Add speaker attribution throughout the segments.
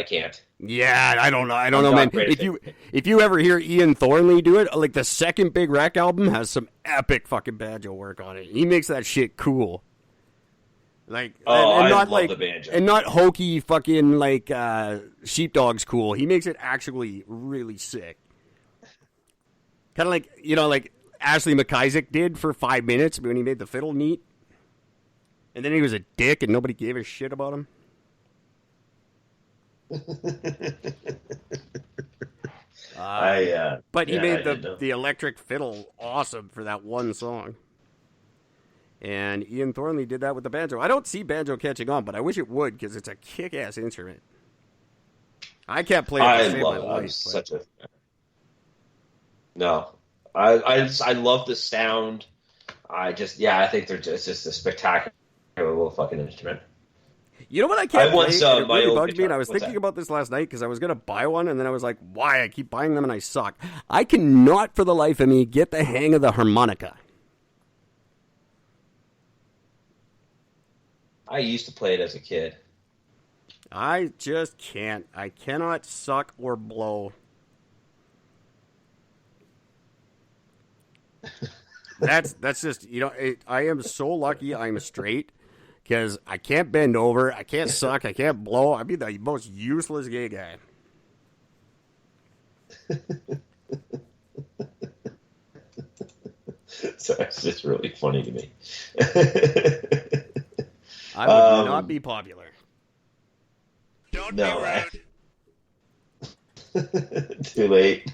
Speaker 1: can't.
Speaker 2: Yeah, I don't know. I don't
Speaker 1: I'm
Speaker 2: know, man.
Speaker 1: not great at it.
Speaker 2: If you ever hear Ian Thornley do it, like the second Big Wreck album has some epic fucking banjo work on it. He makes that shit cool. Like, and
Speaker 1: I
Speaker 2: not
Speaker 1: love
Speaker 2: like,
Speaker 1: the banjo.
Speaker 2: and not hokey fucking like Sheepdog's cool. He makes it actually really sick. Kind of like, you know, like Ashley McIsaac did for 5 minutes when he made the fiddle neat. And then he was a dick and nobody gave a shit about him. But he made the electric fiddle awesome for that one song. And Ian Thornley did that with the banjo. I don't see banjo catching on, but I wish it would because it's a kick-ass instrument. I can't play it to save my life.
Speaker 1: No. I love the sound. I think it's just a spectacular little fucking instrument.
Speaker 2: You know what I can't play? It really bugs me, and I was
Speaker 1: What's
Speaker 2: thinking
Speaker 1: that?
Speaker 2: about this last night because I was going to buy one, and then I was like, why? I keep buying them, and I suck. I cannot, for the life of me, get the hang of the harmonica.
Speaker 1: I used to play it as a kid.
Speaker 2: I just can't. I cannot suck or blow. That's just, you know, I am so lucky I'm straight. Because I can't bend over, I can't suck, I can't blow. I'd be the most useless gay guy.
Speaker 1: So it's just really funny to me.
Speaker 2: I would not be popular.
Speaker 3: Don't be rude.
Speaker 1: Too late.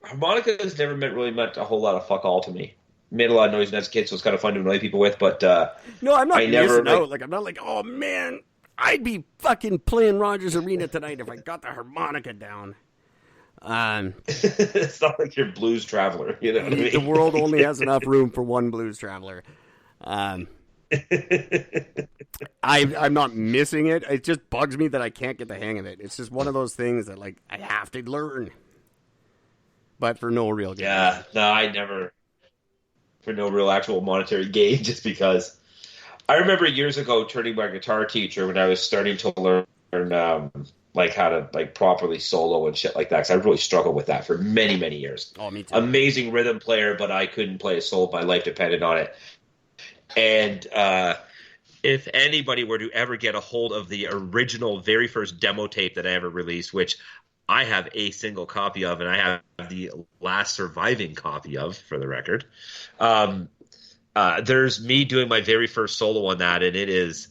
Speaker 1: Harmonica has never meant a whole lot of fuck all to me. Made a lot of noise as a kid, so it's kind of fun to annoy people with. But
Speaker 2: no, I'm not missing out. Like I'm not like, oh man, I'd be fucking playing Rogers Arena tonight if I got the harmonica down.
Speaker 1: It's not like you're Blues Traveler, you know what I mean?
Speaker 2: The world only has enough room for one Blues Traveler. I'm not missing it. It just bugs me that I can't get the hang of it. It's just one of those things that like I have to learn. But for no real gain.
Speaker 1: Yeah, no, I never. For no real actual monetary gain, just because. I remember years ago turning my guitar teacher when I was starting to learn like how to like properly solo and shit like that. Because I really struggled with that for many, many years.
Speaker 2: Oh, me too.
Speaker 1: Amazing rhythm player, but I couldn't play a solo. My life depended on it. And if anybody were to ever get a hold of the original, very first demo tape that I ever released, which I have a single copy of, and I have the last surviving copy of, for the record. There's me doing my very first solo on that, and it is,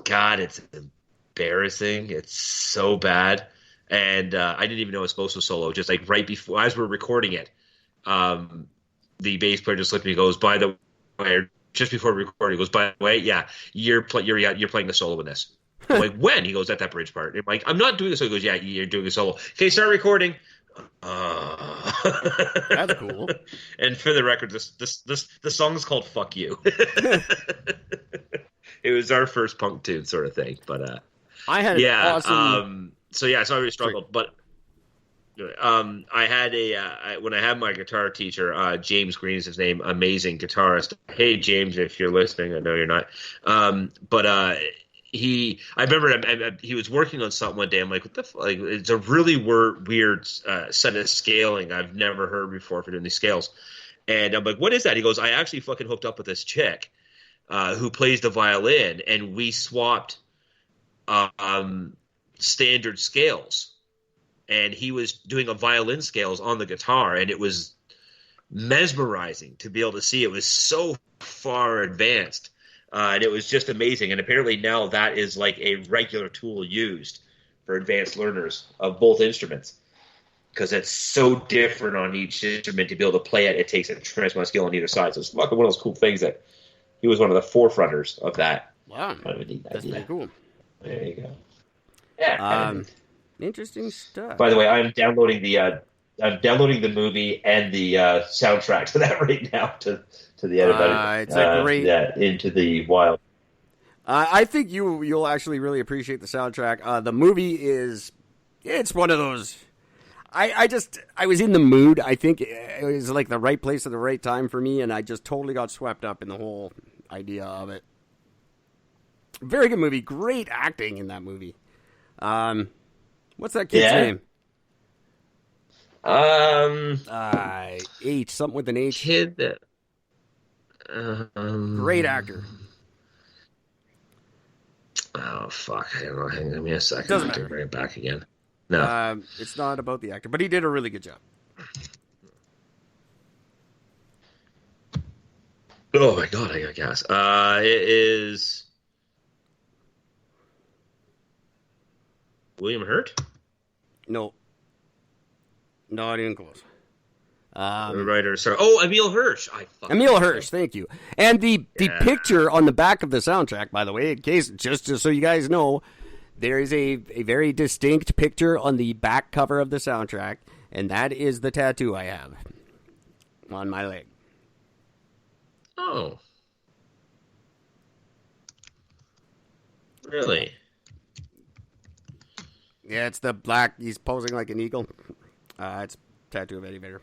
Speaker 1: God, it's embarrassing. It's so bad. And I didn't even know I was supposed to solo. Just like right before, as we're recording it, the bass player just looked at me and goes, by the way, just before recording, he goes, by the way, yeah, you're playing the solo in this. I'm like, when? He goes, at that bridge part. I'm like, I'm not doing a solo. He goes, yeah, you're doing a solo. Okay, start recording.
Speaker 2: That's cool.
Speaker 1: And for the record, the song is called "Fuck You." It was our first punk tune, sort of thing. But
Speaker 2: I had awesome.
Speaker 1: So I really struggled. But I had when I had my guitar teacher, James Green is his name, amazing guitarist. Hey James, if you're listening, I know you're not. I remember he was working on something one day. I'm like, what the fuck? Like, it's a really weird set of scaling I've never heard before for doing these scales. And I'm like, what is that? He goes, I actually fucking hooked up with this chick who plays the violin, and we swapped standard scales. And he was doing a violin scales on the guitar, and it was mesmerizing to be able to see. It was so far advanced. And it was just amazing. And apparently now that is like a regular tool used for advanced learners of both instruments. Because it's so different on each instrument to be able to play it. It takes a tremendous amount of skill on either side. So it's fucking one of those cool things that he was one of the forefronters of that.
Speaker 2: Wow. That's pretty cool.
Speaker 1: There you go. Yeah.
Speaker 2: Interesting stuff.
Speaker 1: By the way, I'm downloading the movie and the soundtrack to that right now to the editor.
Speaker 2: It's a great
Speaker 1: Into the Wild.
Speaker 2: I think you'll actually really appreciate the soundtrack. The movie it's one of those. I was in the mood. I think it was like the right place at the right time for me, and I just totally got swept up in the whole idea of it. Very good movie. Great acting in that movie. What's that kid's name? H, something with an H.
Speaker 1: Kid that.
Speaker 2: Great actor.
Speaker 1: Oh fuck! I don't know. Hang on me a second.
Speaker 2: Doesn't
Speaker 1: I have to
Speaker 2: matter.
Speaker 1: bring it back again. No.
Speaker 2: It's not about the actor, but he did a really good job.
Speaker 1: Oh my god! I guess. It is William Hurt.
Speaker 2: No, not even close.
Speaker 1: The writer, sorry. Oh, Emil Hirsch.
Speaker 2: Emil Hirsch, thank you. And the picture on the back of the soundtrack, by the way, in case just so you guys know, there is a very distinct picture on the back cover of the soundtrack, and that is the tattoo I have on my leg.
Speaker 1: Oh, really?
Speaker 2: Yeah, it's the black. He's posing like an eagle. It's a tattoo of Eddie Vedder.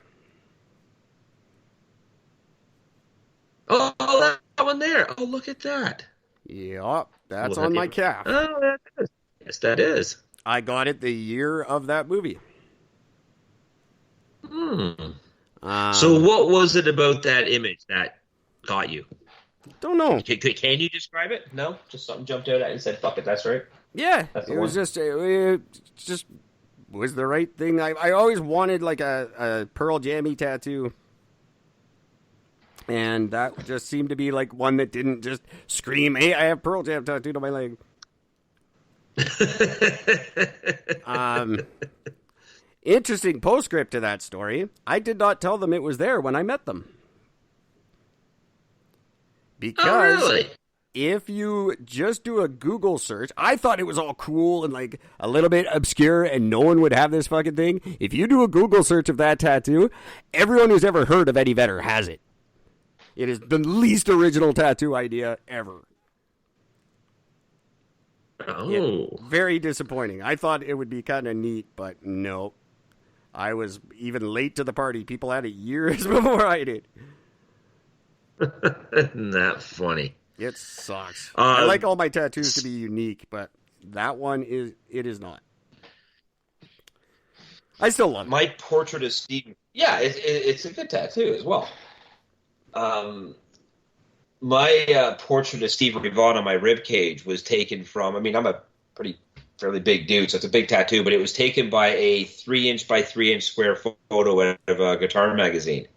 Speaker 1: Oh, that one there. Oh, look at that.
Speaker 2: Yep, that's on my calf.
Speaker 1: Oh, that is. Yes, that is.
Speaker 2: I got it the year of that movie.
Speaker 1: So what was it about that image that got you?
Speaker 2: Don't know.
Speaker 1: Can you describe it? No? Just something jumped out at you and said, fuck it, that's right?
Speaker 2: Yeah,
Speaker 1: that's
Speaker 2: it was just was the right thing. I always wanted like a Pearl Jammy tattoo. And that just seemed to be like one that didn't just scream, hey, I have Pearl Jam tattooed on my leg. Interesting postscript to that story. I did not tell them it was there when I met them. Because if you just do a Google search, I thought it was all cool and like a little bit obscure and no one would have this fucking thing. If you do a Google search of that tattoo, everyone who's ever heard of Eddie Vedder has it. It is the least original tattoo idea ever.
Speaker 1: Oh.
Speaker 2: Yeah, very disappointing. I thought it would be kind of neat, but no. I was even late to the party. People had it years before I did.
Speaker 1: Isn't that funny?
Speaker 2: It sucks. I like all my tattoos to be unique, but that one is not. I still love it.
Speaker 1: My portrait of Steve. Yeah, it's a good tattoo as well. My portrait of Steve Ray Vaughan on my rib cage was taken from. I mean, I'm a fairly big dude, so it's a big tattoo, but it was taken by a 3-inch by 3-inch square photo out of a guitar magazine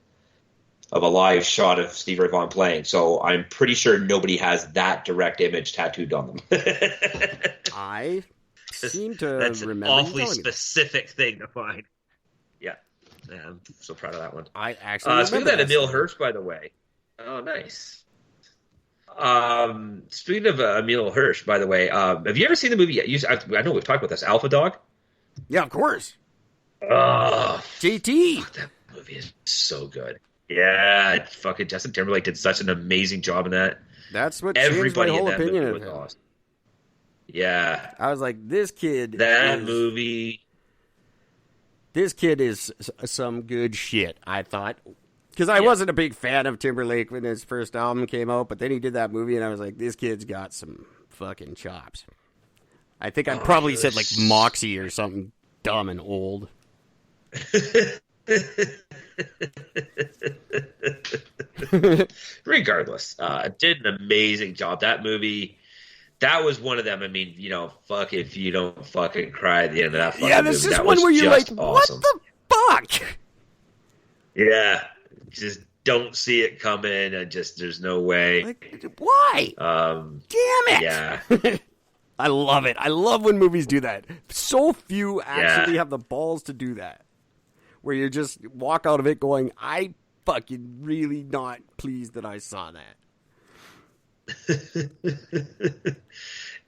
Speaker 1: of a live shot of Steve Ray Vaughan playing. So I'm pretty sure nobody has that direct image tattooed on them.
Speaker 2: I seem to
Speaker 1: That's
Speaker 2: remember.
Speaker 1: An awfully specific thing to find. Yeah, I'm so proud of that one.
Speaker 2: I actually
Speaker 1: speaking of that, Emil Hirsch, by the way. Oh, nice. Speaking of Emil Hirsch, by the way, have you ever seen the movie? I know we've talked about this. Alpha Dog.
Speaker 2: Yeah, of course.
Speaker 1: JT. Fuck, that movie is so good. Yeah, fucking Justin Timberlake did such an amazing job in that.
Speaker 2: That's what
Speaker 1: Everybody
Speaker 2: changed my whole
Speaker 1: in that
Speaker 2: opinion
Speaker 1: movie
Speaker 2: of
Speaker 1: was
Speaker 2: him.
Speaker 1: awesome. Yeah,
Speaker 2: I was like, this kid is some good shit, I thought. Because I wasn't a big fan of Timberlake when his first album came out, but then he did that movie, and I was like, this kid's got some fucking chops. I think I probably said, like, Moxie or something dumb and old.
Speaker 1: Regardless, did an amazing job. That movie, that was one of them. I mean, fuck if you don't fucking cry at the end of that fucking movie.
Speaker 2: Yeah, this is one where you're like, awesome. What the fuck?
Speaker 1: Yeah, just don't see it coming, and just there's no way.
Speaker 2: Like, why? Damn it!
Speaker 1: Yeah.
Speaker 2: I love it. I love when movies do that. So few actually have the balls to do that. Where you just walk out of it going, I fucking really not pleased that I saw that.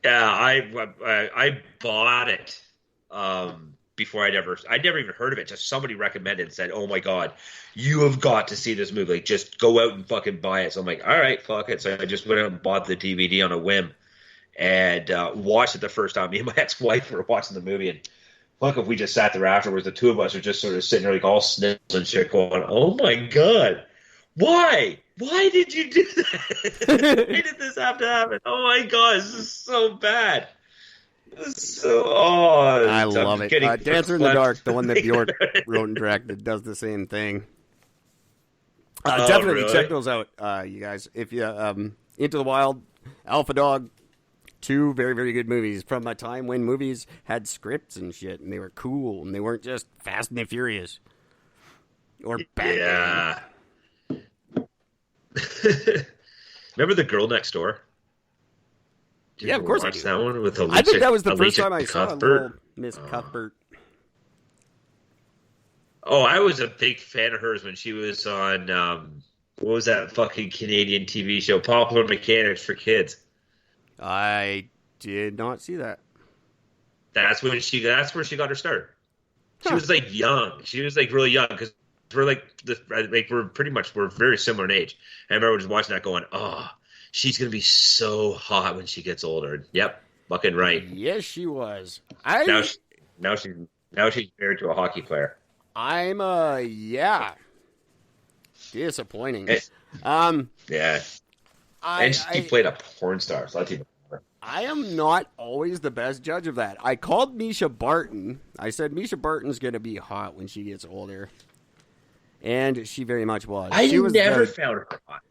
Speaker 1: Yeah, I bought it before I'd never even heard of it. Just somebody recommended and said, "Oh my god, you have got to see this movie. Like, just go out and fucking buy it." So I'm like, all right, fuck it. So I just went out and bought the DVD on a whim and watched it the first time. Me and my ex-wife were watching the movie, and fuck if we just sat there afterwards. The two of us are just sort of sitting there like all sniffles and shit, going, "Oh my god, why? Why did you do that? Why did this have to happen? Oh my god, this is so bad."
Speaker 2: I love it. Dancer in the Dark, the one that Bjork wrote and directed, does the same thing. Definitely
Speaker 1: really?
Speaker 2: check those out, you guys. If you Into the Wild, Alpha Dog, two very, very good movies from a time when movies had scripts and shit, and they were cool, and they weren't just Fast and the Furious or Batman.
Speaker 1: Yeah. Remember The Girl Next Door?
Speaker 2: Yeah, of course I do.
Speaker 1: That one with Alicia,
Speaker 2: I think that was the first
Speaker 1: Alicia
Speaker 2: time I saw
Speaker 1: Cuthbert.
Speaker 2: Miss Cuthbert.
Speaker 1: Oh, I was a big fan of hers when she was on, what was that fucking Canadian TV show? Popular Mechanics for Kids.
Speaker 2: I did not see that.
Speaker 1: That's where she got her start. She
Speaker 2: Huh.
Speaker 1: was like young. She was like really young because we're we're very similar in age. I remember just watching that going, oh, she's going to be so hot when she gets older. Yep. Fucking right.
Speaker 2: Yes, she was.
Speaker 1: Now she's married to a hockey player.
Speaker 2: Disappointing.
Speaker 1: Yeah. And she played a porn star, so that's even better.
Speaker 2: I am not always the best judge of that. I called Misha Barton. I said Misha Barton's going to be hot when she gets older. And she very much was.
Speaker 1: I
Speaker 2: was
Speaker 1: never found her hot.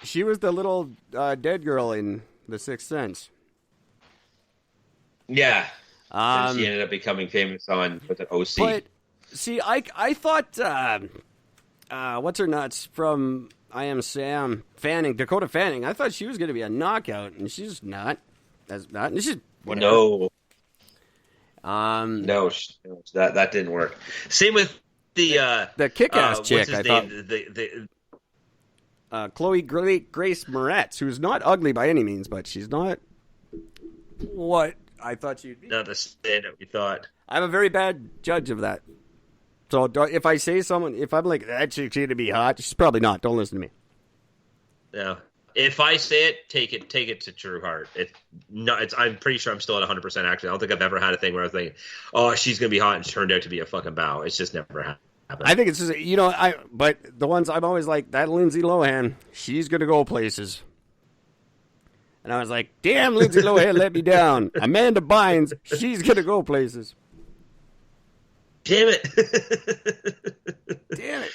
Speaker 2: She was the little dead girl in The Sixth Sense.
Speaker 1: Yeah. And she ended up becoming famous with an OC.
Speaker 2: But, see, I thought, what's her nuts from I Am Sam, Dakota Fanning, I thought she was going to be a knockout, and she's not. That's not. She's whatever.
Speaker 1: No.
Speaker 2: No,
Speaker 1: that didn't work. Same with
Speaker 2: the kick-ass chick,
Speaker 1: I
Speaker 2: thought. Chloe Grace Moretz, who's not ugly by any means, but she's not what I thought she'd be.
Speaker 1: Not the stand-up we thought.
Speaker 2: I'm a very bad judge of that. So if I say if I'm like, that chick's going to be hot, she's probably not. Don't listen to me.
Speaker 1: Yeah. If I say it, take it to true heart. I'm pretty sure I'm still at 100% actually. I don't think I've ever had a thing where I was thinking, oh, she's going to be hot and turned out to be a fucking bow. It's just never happened.
Speaker 2: I think it's just, but the ones I'm always like, that Lindsay Lohan, she's going to go places. And I was like, damn, Lindsay Lohan let me down. Amanda Bynes, she's going to go places.
Speaker 1: Damn it.
Speaker 2: Damn it.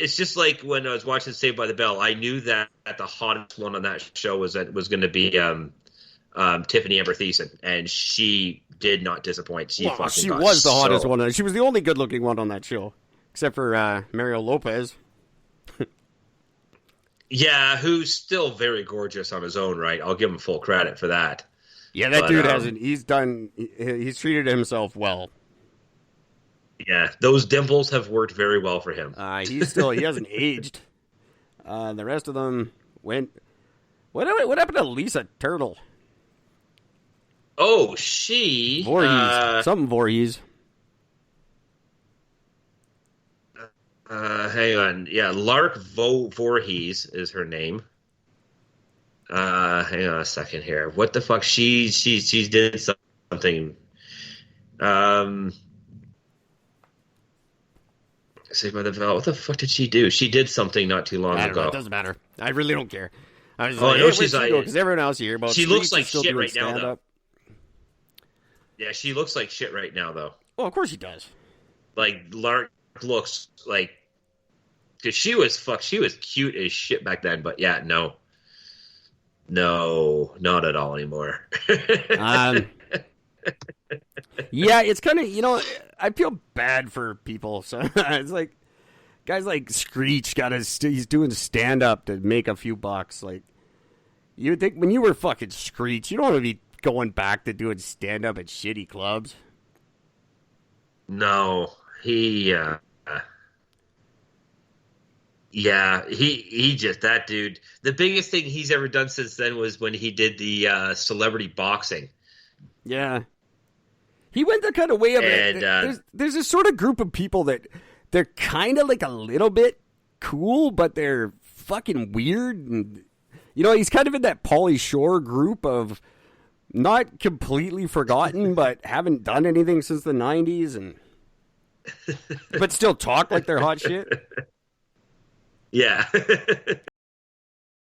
Speaker 1: It's just like when I was watching Saved by the Bell, I knew that the hottest one on that show was going to be Tiffany Amber Thiessen, and she did not disappoint. She
Speaker 2: was the hottest one. She was the only good-looking one on that show, except for Mario Lopez.
Speaker 1: Yeah, who's still very gorgeous on his own right. I'll give him full credit for that.
Speaker 2: Yeah, that dude hasn't. He's treated himself well.
Speaker 1: Yeah, those dimples have worked very well for him.
Speaker 2: He hasn't aged. The rest of them went. What happened to Lisa Turtle?
Speaker 1: Oh, she
Speaker 2: Voorhees. Something Voorhees.
Speaker 1: Hang on. Yeah, Lark Voorhees is her name. Hang on a second here. What the fuck? She did something. Saved by the Bell. What the fuck did she do? She did something not too long
Speaker 2: I don't
Speaker 1: ago.
Speaker 2: know. It doesn't matter. I really don't care. I was
Speaker 1: I know she's like,
Speaker 2: because everyone else here about
Speaker 1: she looks like shit right now, though.
Speaker 2: Stand-up.
Speaker 1: Yeah, she looks like shit right now, though.
Speaker 2: Well, of course she does.
Speaker 1: Like Lark looks like, because she was cute as shit back then. But yeah, no, not at all anymore.
Speaker 2: Yeah, it's kind of, I feel bad for people. So it's like guys like Screech he's doing stand up to make a few bucks. Like, you would think when you were fucking Screech, you don't want to be going back to doing stand up at shitty clubs.
Speaker 1: No, he just, that dude. The biggest thing he's ever done since then was when he did the celebrity boxing.
Speaker 2: Yeah. He went the kind of way of it. There's this sort of group of people that they're kind of like a little bit cool, but they're fucking weird. And, he's kind of in that Pauly Shore group of Not completely forgotten, but haven't done anything since the 90s, and but still talk like they're hot shit.
Speaker 1: Yeah.